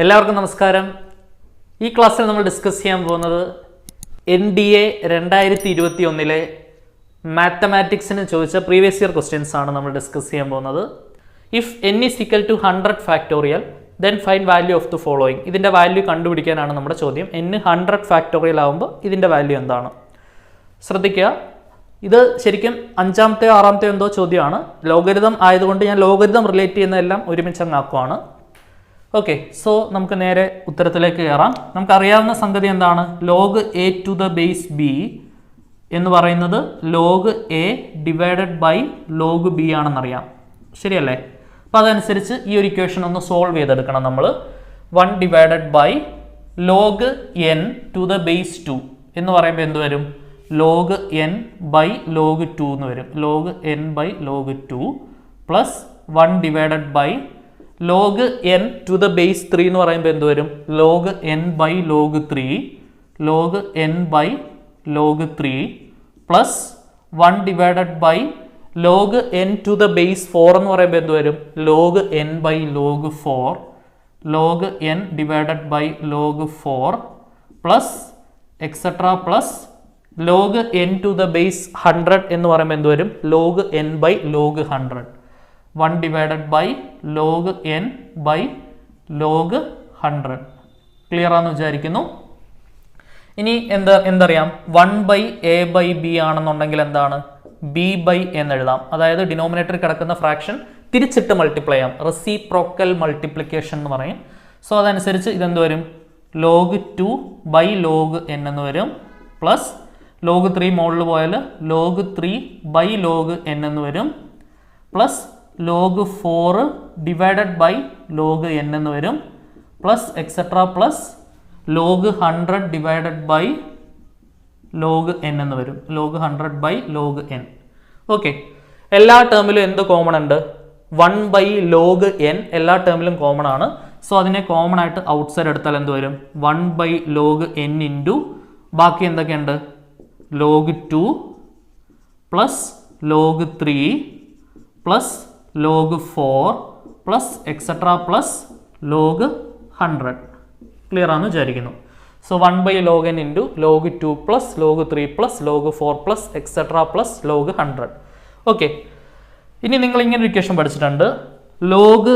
എല്ലാവർക്കും നമസ്കാരം. ഈ ക്ലാസ്സിൽ നമ്മൾ ഡിസ്കസ് ചെയ്യാൻ പോകുന്നത് NDA 2021 മാത്തമാറ്റിക്സിന് ചോദിച്ച പ്രീവിയസ് ഇയർ ക്വസ്റ്റ്യൻസ് ആണ് നമ്മൾ ഡിസ്കസ് ചെയ്യാൻ പോകുന്നത്. If n is equal to 100 factorial then find value of the following. ഇതിൻ്റെ വാല്യൂ കണ്ടുപിടിക്കാനാണ് നമ്മുടെ ചോദ്യം. n 100 ഫാക്ടോറിയൽ ആകുമ്പോൾ ഇതിൻ്റെ വാല്യൂ എന്താണ്? ശ്രദ്ധിക്കുക, ഇത് ശരിക്കും അഞ്ചാമത്തെയോ ആറാമത്തെയോ എന്തോ ചോദ്യമാണ്. ലോഗരിതം ആയതുകൊണ്ട് ഞാൻ ലോഗരിതം റിലേറ്റ് ചെയ്യുന്നതെല്ലാം ഒരുമിച്ച് അങ്ങാക്കുവാണ്. ഓക്കെ, സോ നമുക്ക് നേരെ ഉത്തരത്തിലേക്ക് കയറാം. നമുക്കറിയാവുന്ന സംഗതി എന്താണ്? Log a to the base b എന്ന് പറയുന്നത് log a divided by log b ആണെന്നറിയാം, ശരിയല്ലേ? അപ്പം അതനുസരിച്ച് ഈ ഒരു ഇക്വേഷൻ ഒന്ന് സോൾവ് ചെയ്തെടുക്കണം നമ്മൾ. 1 divided by log N to the base 2 എന്ന് പറയുമ്പോൾ എന്ത് വരും? ലോഗ് എൻ ബൈ ലോഗ് 2 എന്ന് വരും. Log N by log 2 plus 1 divided by log N to the base 3 എന്ന് പറയുമ്പോൾ എന്ത് വരും? Log N by log 3, log N by log 3 plus 1 divided by log N to the base 4 എന്ന് പറയുമ്പോൾ എന്ത് വരും? Log N by log 4, log N divided by log 4 plus etcetera plus log N to the base 100 എന്ന് പറയുമ്പോൾ എന്ത് വരും? Log N by log 100. 1 divided by log N by log 100. Clear ആണെന്ന് വിചാരിക്കുന്നു. ഇനി എന്തറിയാം? 1 ബൈ എ ബൈ ബി ആണെന്നുണ്ടെങ്കിൽ എന്താണ്? ബി ബൈ എന്ന് എഴുതാം. അതായത് ഡിനോമിനേറ്ററിൽ കിടക്കുന്ന ഫ്രാക്ഷൻ തിരിച്ചിട്ട് മൾട്ടിപ്ലൈ ചെയ്യാം. റെസിപ്രോക്കൽ മൾട്ടിപ്ലിക്കേഷൻ എന്ന് പറയും. സോ അതനുസരിച്ച് ഇതെന്ത് വരും? ലോഗ് 2 ബൈ ലോഗ് എൻ എന്ന് വരും. പ്ലസ് ലോഗ് 3 മുകളിൽ പോയാൽ ലോഗ് 3 ബൈ ലോഗ് എൻ എന്ന് വരും. Plus log 4 divided by log N എന്ന് വരും. Plus etcetera plus log 100 divided by log N എന്ന് വരും. Log 100 by log N. Okay, എല്ലാ ടേമിലും എന്ത് കോമൺ ഉണ്ട്? 1 ബൈ ലോഗ് എൻ എല്ലാ ടേമിലും കോമൺ ആണ്. സോ അതിനെ കോമൺ ആയിട്ട് ഔട്ട് സൈഡ് എടുത്താൽ എന്ത് വരും? 1 ബൈ ലോഗ് എൻ ഇൻറ്റു ബാക്കി എന്തൊക്കെയുണ്ട്? Log 2 plus log 3 plus log 4 plus etcetera plus log 100. Clear ആണെന്ന് വിചാരിക്കുന്നു. So 1 by log n into log 2 plus log 3 plus log 4 plus etcetera plus log 100. Okay, ഇനി നിങ്ങൾ ഇങ്ങനെ ഇക്വേഷൻ പഠിച്ചിട്ടുണ്ട്. Log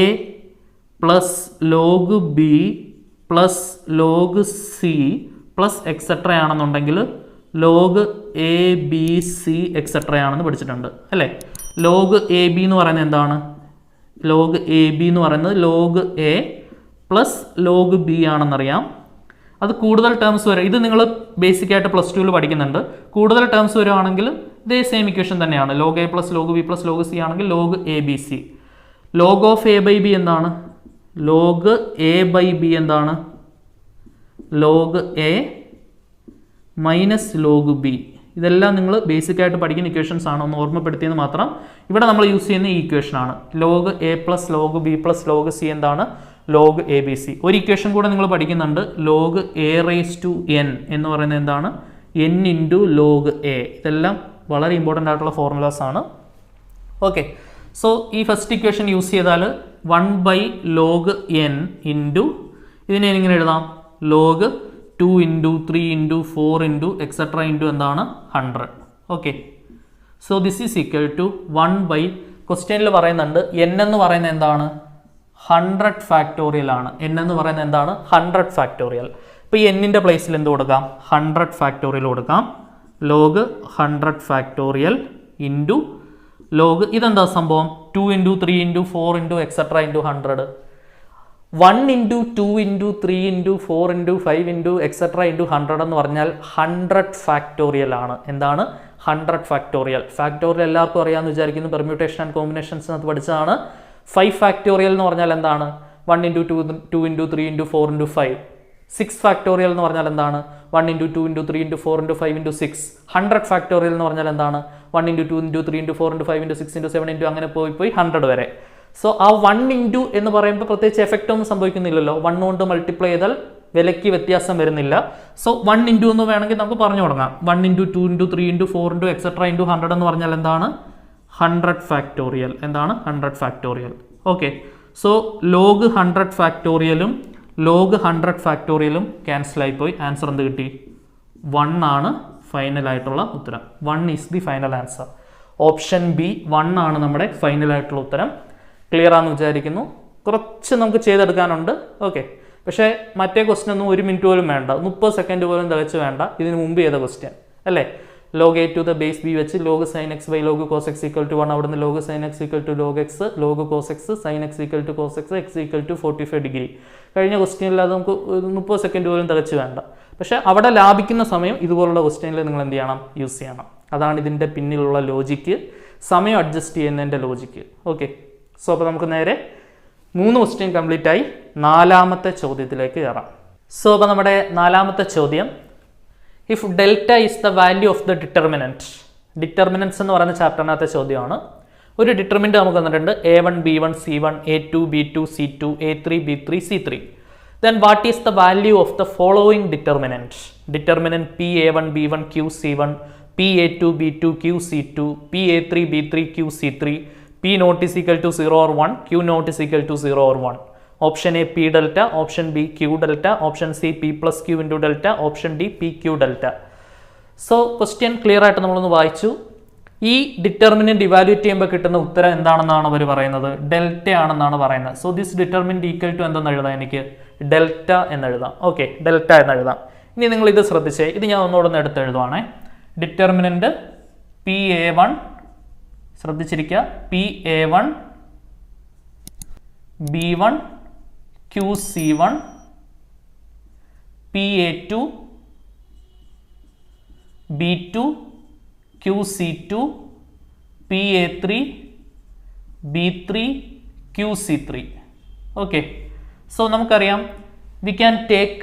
a plus log b plus log c plus etcetera ആണെന്നുണ്ടെങ്കിൽ log a b c etcetera ആണെന്ന് പഠിച്ചിട്ടുണ്ട് അല്ലേ? Log a b എന്ന് പറയുന്നത് എന്താണ്? ലോഗ് എ ബി എന്ന് പറയുന്നത് log a plus log b ആണെന്നറിയാം. അത് കൂടുതൽ ടേംസ് വരും. ഇത് നിങ്ങൾ ബേസിക് ആയിട്ട് +2 പഠിക്കുന്നുണ്ട്. കൂടുതൽ ടേംസ് വരുവാണെങ്കിൽ ഇതേ സെയിം ഇക്വേഷൻ തന്നെയാണ്. Log a plus log b plus log c ആണെങ്കിൽ log a b c. Log of a by b എന്താണ്? ലോഗ് എ ബൈ ബി എന്താണ്? Log a minus log b. ഇതെല്ലാം നിങ്ങൾ ബേസിക് ആയിട്ട് പഠിക്കുന്ന ഇക്വേഷൻസ് ആണ്, ഒന്ന് ഓർമ്മപ്പെടുത്തിയെന്ന് മാത്രം. ഇവിടെ നമ്മൾ യൂസ് ചെയ്യുന്ന ഈ ഇക്വേഷൻ ആണ്. Log a plus log b plus log c എന്താണ്? Log a b c. ഒരു ഇക്വേഷൻ കൂടെ നിങ്ങൾ പഠിക്കുന്നുണ്ട്. Log a raise to n എന്ന് പറയുന്നത് എന്താണ്? N into log a. ഇതെല്ലാം വളരെ ഇമ്പോർട്ടൻ്റ് ആയിട്ടുള്ള ഫോർമുലാസ് ആണ്. ഓക്കെ, സോ ഈ ഫസ്റ്റ് ഇക്വേഷൻ യൂസ് ചെയ്താൽ 1 ബൈ ലോഗ് എൻ ഇൻറ്റു ഇതിനെ എങ്ങനെ എഴുതാം? Log 2 into 3 into 4 into etcetera into എന്താണ്? 100. Okay, so this is equal to 1 by ക്വസ്റ്റ്യനിൽ പറയുന്നുണ്ട് n എന്ന് പറയുന്നത് എന്താണ്? 100 ഫാക്ടോറിയൽ ആണ്. n എന്ന് പറയുന്നത് എന്താണ്? 100 ഫാക്ടോറിയൽ. ഇപ്പോൾ ഈ എന്നിൻ്റെ പ്ലേസിൽ എന്ത് കൊടുക്കാം? 100 ഫാക്ടോറിയൽ കൊടുക്കാം. ലോഗ് 100 ഫാക്ടോറിയൽ ഇൻറ്റു ലോഗ് ഇതെന്താ സംഭവം? 2 into 3 into 4 into etcetera into 100. 1 into 2 into 3 into 4 into 5 into etcetera into 100 എന്ന് പറഞ്ഞാൽ 100 ഫാക്ടോറിയൽ ആണ്. എന്താണ്? 100 ഫാക്ടോറിയൽ. ഫാക്ടോറിയൽ എല്ലാവർക്കും അറിയാമെന്ന് വിചാരിക്കുന്നു. പെർമ്യൂട്ടേഷൻ ആൻഡ് കോമ്പിനേഷൻസ് അത് പഠിച്ചതാണ്. 5 ഫാക്ടോറിയൽ എന്ന് പറഞ്ഞാൽ എന്താണ്? 1 into 2 into 3 into 4 into 5. 6 factorial എന്ന് പറഞ്ഞാൽ എന്താണ്? 1 into 2 into 3 into 4 into 5 into 6. 100 factorial എന്ന് പറഞ്ഞാൽ എന്താണ്? 1 into 2 into 3 into 4 into 5 into 6 into 7 into അങ്ങനെ പോയി 100 വരെ. സോ ആ 1 ഇൻറ്റു എന്ന് പറയുമ്പോൾ പ്രത്യേകിച്ച് എഫക്റ്റ് ഒന്നും സംഭവിക്കുന്നില്ലല്ലോ. 1 കൊണ്ട് മൾട്ടിപ്ലൈ ചെയ്താൽ വിലയ്ക്ക് വ്യത്യാസം വരുന്നില്ല. സോ 1 ഇൻറ്റു എന്ന് വേണമെങ്കിൽ നമുക്ക് പറഞ്ഞു തുടങ്ങാം. 1 into 2 into 3 into 4 into etcetera into 100 എന്ന് പറഞ്ഞാൽ എന്താണ്? 100 ഫാക്ടോറിയൽ. എന്താണ് 100 ഫാക്ടോറിയൽ? ഓക്കെ. സോ ലോഗ് 100 ഫാക്ടോറിയലും ലോഗ് 100 ഫാക്ടോറിയലും ക്യാൻസൽ ആയിപ്പോയി. ആൻസർ എന്ത് കിട്ടി? 1 ആണ് ഫൈനലായിട്ടുള്ള ഉത്തരം. 1 is the final answer. Option B 1 ആണ് നമ്മുടെ ഫൈനലായിട്ടുള്ള ഉത്തരം. ക്ലിയർ ആണെന്ന് വിചാരിക്കുന്നു. കുറച്ച് നമുക്ക് ചെയ്തെടുക്കാനുണ്ട്. ഓക്കെ, പക്ഷേ മറ്റേ ക്വസ്റ്റ്യൻ ഒന്നും 1 മിനിറ്റ് പോലും വേണ്ട, 30 സെക്കൻഡ് പോലും തികച്ച് വേണ്ട. ഇതിന് മുമ്പ് ചെയ്ത ക്വസ്റ്റ്യൻ അല്ലേ? log a to the base b വെച്ച് log sin x by log cos x equal to 1, അവിടുന്ന് log sin x equal to log x, log cos x, sin x equal to cos x, x equal to 45 degree. കഴിഞ്ഞ ക്വസ്റ്റ്യനിൽ അത് നമുക്ക് 30 second പോലും തികച്ച് വേണ്ട. പക്ഷേ അവിടെ ലാഭിക്കുന്ന സമയം ഇതുപോലുള്ള ക്വസ്റ്റ്യനിൽ നിങ്ങൾ എന്ത് ചെയ്യണം? യൂസ് ചെയ്യണം. അതാണ് ഇതിൻ്റെ പിന്നിലുള്ള ലോജിക്ക്, സമയം അഡ്ജസ്റ്റ് ചെയ്യുന്നതിൻ്റെ ലോജിക്ക്. ഓക്കെ, സോ അപ്പോൾ നമുക്ക് നേരെ 3 ക്വസ്റ്റ്യൻ കംപ്ലീറ്റ് ആയി. 4ാമത്തെ ചോദ്യത്തിലേക്ക് കയറാം. സോ അപ്പോൾ നമ്മുടെ 4ാമത്തെ ചോദ്യം, if delta is the value of the determinant. Determinants എന്ന് പറയുന്ന ചാപ്റ്ററിനകത്തെ ചോദ്യമാണ്. ഒരു ഡിറ്റർമിനൻറ്റ് നമുക്ക് തന്നിട്ടുണ്ട് a1 b1 c1 a2 b2 c2 a3 b3 c3. Then what is the value of the following determinant? Determinant p a1 b1 q c1 p a2 b2 q c2 p a3 b3 q c3 p not is equal to 0 or 1 q not is equal to 0 or 1. Option A P delta, option B Q delta, option C P plus Q into delta, option D P Q delta. So question clear ആയിട്ട് നമ്മളൊന്ന് വായിച്ചു. ഈ determinant evaluate ചെയ്യുമ്പോൾ കിട്ടുന്ന ഉത്തരം എന്താണെന്നാണ് അവർ പറയുന്നത്? Delta ആണെന്നാണ് പറയുന്നത്. So this determinant equal to എന്തെന്ന് എഴുതാം? എനിക്ക് ഡെൽറ്റ എന്നെഴുതാം. ഓക്കെ, ഡെൽറ്റ എന്നെഴുതാം. ഇനി നിങ്ങൾ ഇത് ശ്രദ്ധിച്ചേ, ഇത് ഞാൻ ഒന്നുകൂടെ ഒന്ന് എടുത്ത് എഴുതുവാണേ. ഡിറ്റർമിനൻറ്റ് പി എ വൺ, ശ്രദ്ധിച്ചിരിക്കുക, P A one B one Q C one P A two B two Q C two P A three B three Q C three. Okay, so നമുക്കറിയാം we can take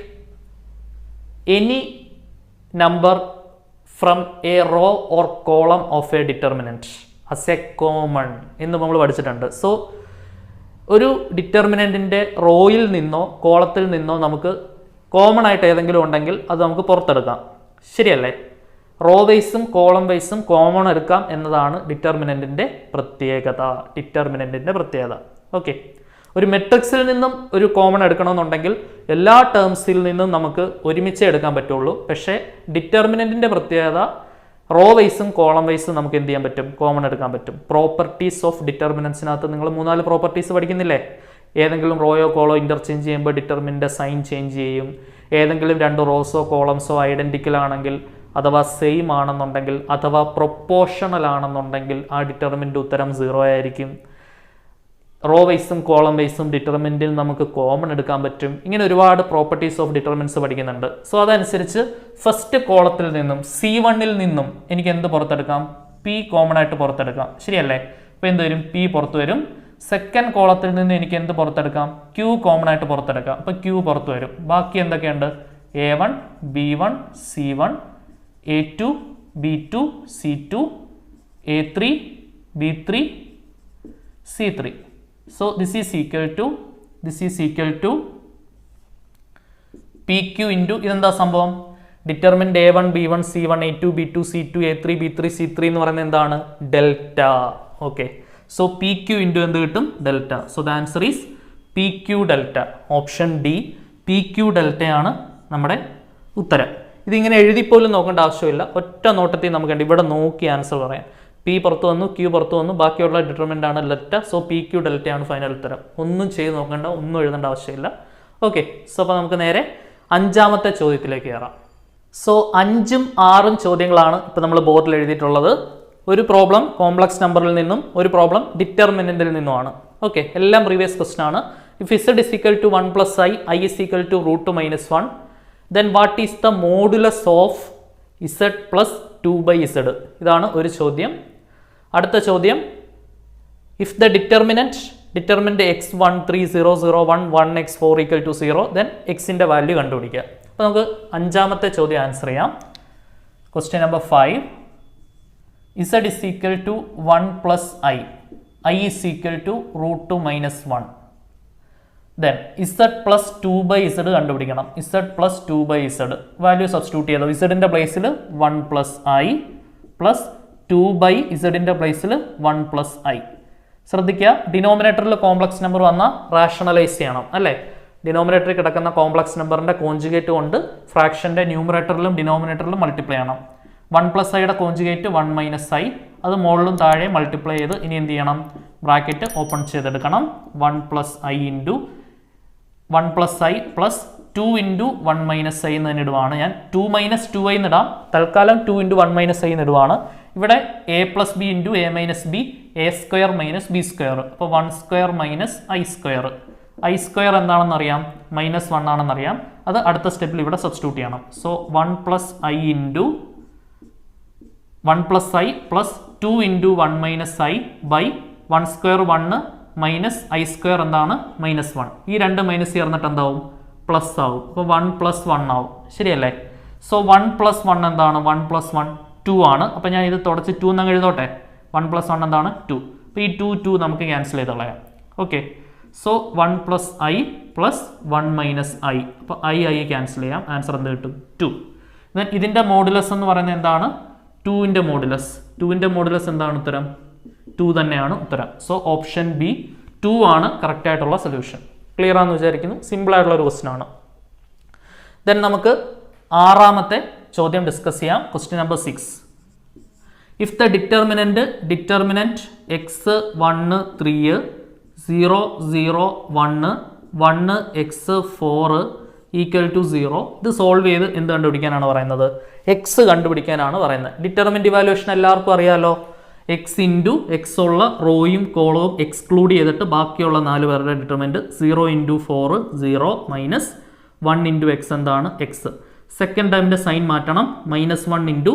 any number from a row or column of a determinant as a common എന്ന് നമ്മൾ പഠിച്ചിട്ടുണ്ട്. So ഒരു ഡിറ്റർമിനൻറ്റിൻ്റെ റോയിൽ നിന്നോ കോളത്തിൽ നിന്നോ നമുക്ക് common ആയിട്ട് ഏതെങ്കിലും ഉണ്ടെങ്കിൽ അത് നമുക്ക് പുറത്തെടുക്കാം. ശരിയല്ലേ? റോ വൈസും കോളം വൈസും കോമൺ എടുക്കാം എന്നതാണ് ഡിറ്റർമിനൻറ്റിൻ്റെ പ്രത്യേകത. ഓക്കെ, ഒരു മെട്രിക്സിൽ നിന്നും ഒരു കോമൺ എടുക്കണമെന്നുണ്ടെങ്കിൽ എല്ലാ ടേംസിൽ നിന്നും നമുക്ക് ഒരുമിച്ച് എടുക്കാൻ പറ്റുള്ളൂ. പക്ഷേ ഡിറ്റർമിനൻറ്റിൻ്റെ പ്രത്യേകത റോ വൈസും കോളം വൈസും നമുക്ക് എന്ത് ചെയ്യാൻ പറ്റും? കോമൺ എടുക്കാൻ പറ്റും. പ്രോപ്പർട്ടീസ് ഓഫ് ഡിറ്റർമിനൻസിനകത്ത് നിങ്ങൾ 3-4 പ്രോപ്പർട്ടീസ് പഠിക്കുന്നില്ലേ? ഏതെങ്കിലും റോയോ കോളോ ഇൻ്റർചേഞ്ച് ചെയ്യുമ്പോൾ ഡിറ്റർമിൻ്റെ സൈൻ ചേഞ്ച് ചെയ്യും. ഏതെങ്കിലും 2 റോസോ കോളംസോ ഐഡൻറ്റിക്കൽ ആണെങ്കിൽ, അഥവാ സെയിം ആണെന്നുണ്ടെങ്കിൽ, അഥവാ പ്രൊപ്പോർഷണൽ ആണെന്നുണ്ടെങ്കിൽ ആ ഡിറ്റർമിൻ്റെ ഉത്തരം 0 ആയിരിക്കും. റോ വൈസും കോളം വൈസും ഡിറ്റർമിനൻറ്റിൽ നമുക്ക് കോമൺ എടുക്കാൻ പറ്റും. ഇങ്ങനെ ഒരുപാട് പ്രോപ്പർട്ടീസ് ഓഫ് ഡിറ്റർമിനൻസ് പഠിക്കുന്നുണ്ട്. സോ അതനുസരിച്ച് ഫസ്റ്റ് കോളത്തിൽ നിന്നും C1ൽ നിന്നും എനിക്ക് എന്ത് പുറത്തെടുക്കാം? പി കോമൺ ആയിട്ട് പുറത്തെടുക്കാം. ശരിയല്ലേ? അപ്പോൾ എന്ത് വരും? പി പുറത്ത് വരും. സെക്കൻഡ് കോളത്തിൽ നിന്ന് എനിക്ക് എന്ത് പുറത്തെടുക്കാം? ക്യൂ കോമൺ ആയിട്ട് പുറത്തെടുക്കാം. അപ്പോൾ ക്യൂ പുറത്ത് വരും. ബാക്കി എന്തൊക്കെയുണ്ട്? A1 B1 C1 A2 B2 C2 A3 B3 C3. So this is equal to PQ into ഇതെന്താ സംഭവം? Determinant A1 B1 C1 A2 B2 C2 A3 B3 C3 എന്ന് പറയുന്നത് എന്താണ്? Delta. Okay, so PQ into എന്ത് കിട്ടും? Delta. So the answer is PQ delta. Option D PQ ഡെൽറ്റയാണ് നമ്മുടെ ഉത്തരം. ഇതിങ്ങനെ എഴുതിപ്പോലും നോക്കേണ്ട ആവശ്യമില്ല. ഒറ്റ നോട്ടത്തിൽ നമുക്ക് ഇവിടെ നോക്കി ആൻസർ പറയാം. പി പുറത്ത് വന്നു, ക്യൂ പുറത്ത് വന്നു, ബാക്കിയുള്ള ഡിറ്റർമിനൻ്റ് ആണ് ഡെൽറ്റ. സോ PQ ഡെൽറ്റയാണ് ഫൈനൽ ഉത്തരം. ഒന്നും ചെയ്ത് നോക്കേണ്ട, ഒന്നും എഴുതേണ്ട ആവശ്യമില്ല. ഓക്കെ, സോ അപ്പോൾ നമുക്ക് നേരെ 5ാമത്തെ ചോദ്യത്തിലേക്ക് കയറാം. സോ 5ഉം 6ഉം ചോദ്യങ്ങളാണ് ഇപ്പോൾ നമ്മൾ ബോർഡിൽ എഴുതിയിട്ടുള്ളത്. ഒരു പ്രോബ്ലം കോംപ്ലക്സ് നമ്പറിൽ നിന്നും ഒരു പ്രോബ്ലം ഡിറ്റർമിനൻറ്റിൽ നിന്നുമാണ്. ഓക്കെ, എല്ലാം പ്രീവിയസ് ക്വസ്റ്റൻ ആണ്. If z is equal to 1 plus i is equal to √2 - 1, then what is the modulus of z plus 2/z? ഇതാണ് ഒരു ചോദ്യം. അടുത്ത ചോദ്യം, if the determinant x1 3 0 0 1 1 x4 equal to 0, then x-ൻ്റെ value കണ്ടുപിടിക്കുക. അപ്പോൾ നമുക്ക് 5ാമത്തെ ചോദ്യം ആൻസർ ചെയ്യാം. Question number 5, z is equal to 1 plus i is equal to √2 - 1. Then z plus 2/z കണ്ടുപിടിക്കണം. z plus 2/z value substitute ചെയ്തോ. z-ൻ്റെ പ്ലേസിൽ 1 plus i പ്ലസ് 2/z-ൻ്റെ പ്ലേസിൽ 1 plus i. ശ്രദ്ധിക്കുക, ഡിനോമിനേറ്ററിൽ കോംപ്ലക്സ് നമ്പർ വന്നാൽ റാഷണലൈസ് ചെയ്യണം അല്ലേ. ഡിനോമിനേറ്ററിൽ കിടക്കുന്ന കോംപ്ലക്സ് നമ്പറിന്റെ കോൺജുഗേറ്റ് കൊണ്ട് ഫ്രാക്ഷന്റെ ന്യൂമറേറ്ററിലും ഡിനോമിനേറ്ററിലും മൾട്ടിപ്ലൈ ചെയ്യണം. 1+iയുടെ കോൺജുഗേറ്റ് 1 - i, അത് മുകളിലും താഴെ മൾട്ടിപ്ലൈ ചെയ്ത് ഇനി എന്ത് ചെയ്യണം, ബ്രാക്കറ്റ് ഓപ്പൺ ചെയ്തെടുക്കണം. 1+i × 1+i + 2 × 1 - i എന്ന് തന്നെ ഇടുവാണ് ഞാൻ. 2 - 2i എന്നിടാം, തൽക്കാലം 2 × 1 - i എന്നിടുവാണ്. ഇവിടെ a + b × a - b, a² - b². അപ്പോൾ 1² - i². i² എന്താണെന്ന് അറിയാം, -1 ആണെന്നറിയാം. അത് അടുത്ത സ്റ്റെപ്പിൽ ഇവിടെ സബ്സ്റ്റിറ്റ്യൂട്ട് ചെയ്യണം. So 1+i × 1+i + 2 × 1 - i by 1² 1 minus i² എന്താണ്, -1. ഈ രണ്ട് മൈനസ് ചേർന്നിട്ട് എന്താവും, പ്ലസ് ആവും. അപ്പോൾ 1 + 1 ആവും, ശരിയല്ലേ. സോ 1 + 1 എന്താണ്, 1 + 1 2 ആണ്. അപ്പോൾ ഞാൻ ഇത് തുടച്ച് 2 എന്നങ്ങ് എഴുതോട്ടെ. 1 + 1 എന്താണ്, 2. അപ്പോൾ ഈ 2 നമുക്ക് ക്യാൻസൽ ചെയ്ത് കളയാം. Okay, so 1+i + 1 - i. അപ്പോൾ i ക്യാൻസൽ ചെയ്യാം, ആൻസർ എന്ത് കിട്ടും, 2. ദെൻ ഇതിൻ്റെ മോഡുലസ് എന്ന് പറയുന്നത് എന്താണ്, 2ന്റെ മോഡുലസ്. 2ന്റെ മോഡുലസ് എന്താണ് ഉത്തരം, 2 തന്നെയാണ് ഉത്തരം. സോ ഓപ്ഷൻ ബി 2 ആണ് കറക്റ്റ് ആയിട്ടുള്ള സൊല്യൂഷൻ. ക്ലിയർ ആണെന്ന് വിചാരിക്കുന്നു. സിമ്പിൾ ആയിട്ടുള്ള ഒരു ക്വസ്റ്റൻ ആണ്. ദെൻ നമുക്ക് ആറാമത്തെ ചോദ്യം ഡിസ്കസ് ചെയ്യാം. Question number 6. If the determinant x 1 3 0 0 1 1 x 4 = 0, ഇത് സോൾവ് ചെയ്ത് എന്ത് കണ്ടുപിടിക്കാനാണ് പറയുന്നത്, എക്സ് കണ്ടുപിടിക്കാനാണ് പറയുന്നത്. ഡിറ്റർമിനന്റ് ഇവാലുവേഷൻ എല്ലാവർക്കും അറിയാലോ. എക്സ് ഇൻറ്റു എക്സ് ഉള്ള റോയും കോളവും എക്സ്ക്ലൂഡ് ചെയ്തിട്ട് ബാക്കിയുള്ള 4 പേരുടെ ഡിറ്റർമിനന്റ് 0 × 4 0 മൈനസ് 1 × x എന്താണ്, എക്സ്. സെക്കൻഡ് ടൈമിൻ്റെ സൈൻ മാറ്റണം, -1 ×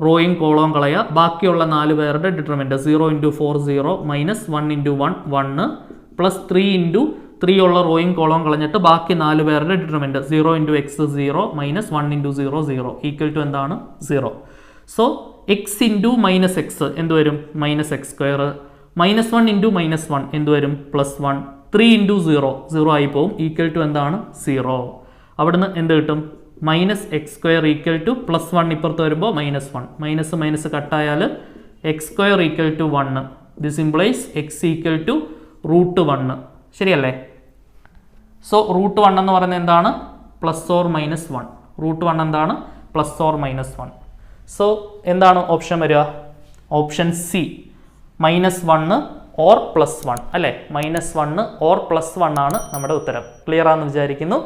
റോയും കോളവും കളയുക, ബാക്കിയുള്ള 4 പേരുടെ ഡിറ്റർമിനന്റ് 0 × 4 0 മൈനസ് 1 × 1 1 പ്ലസ് 3 × 3 ഉള്ള റോയും കോളവും കളഞ്ഞിട്ട് ബാക്കി 4 പേരുടെ determinant 0 × x 0 minus 1 × 0 0 equal to എന്താണ്, 0. സോ x × -x എന്ത് വരും, -x². -1 × -1 എന്ത് വരും, +1. 3 × 0 0 ആയി പോവും, ഈക്വൽ ടു എന്താണ്, 0. അവിടുന്ന് എന്ത് കിട്ടും, -x² ഈക്വൽ ടു +1 ഇപ്പുറത്ത് വരുമ്പോൾ -1. മൈനസ് കട്ടായാൽ x² equal to 1. This implies x equal to √1. ശരിയല്ലേ. സോ √1 എന്ന് പറയുന്നത് എന്താണ്, +or-1. √1 എന്താണ്, +or-1. സോ എന്താണ് ഓപ്ഷൻ വരിക, ഓപ്ഷൻ സി, -1 or +1 അല്ലേ. -1 or +1 ആണ് നമ്മുടെ ഉത്തരം. ക്ലിയർ ആണെന്ന് വിചാരിക്കുന്നു.